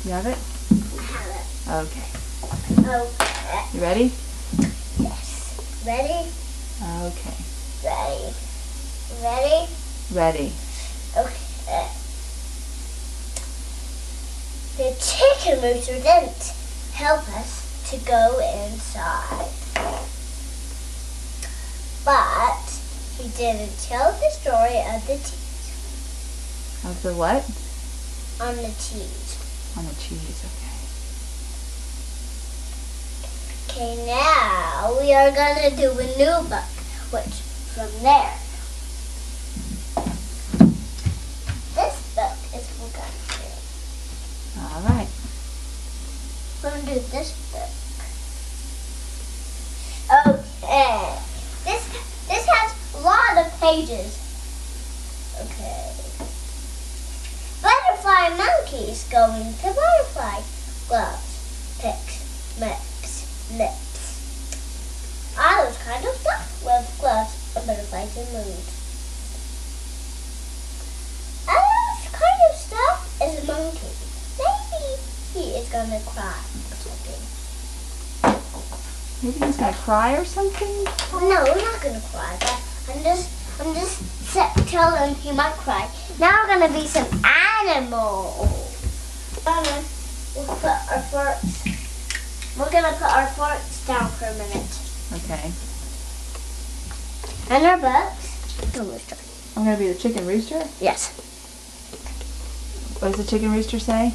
You have it? I have it. Okay. Okay. You ready? Yes. Ready? Okay. Ready. Ready? Ready. Okay. The chicken rooster didn't help us to go inside. But he didn't tell the story of the cheese. Of the what? On the cheese. On the cheese, okay. Okay, now we are going to do a new book, which from there. This book is we're going to do. All right. We're going to do this book. Okay. This has a lot of pages. Okay. Butterfly monkeys going to butterfly. Gloves, picks, mix, lips. All those kind of stuff with gloves and butterflies and moons. All those kind of stuff is a monkey. Maybe he is gonna cry or something. Maybe he's gonna cry or something? No, I'm not gonna cry, but I'm just telling him he might cry. Now we're gonna be some animals. We'll put our forks. We're gonna put our forks down for a minute. Okay. And our books. The rooster. I'm gonna be the chicken rooster? Yes. What does the chicken rooster say?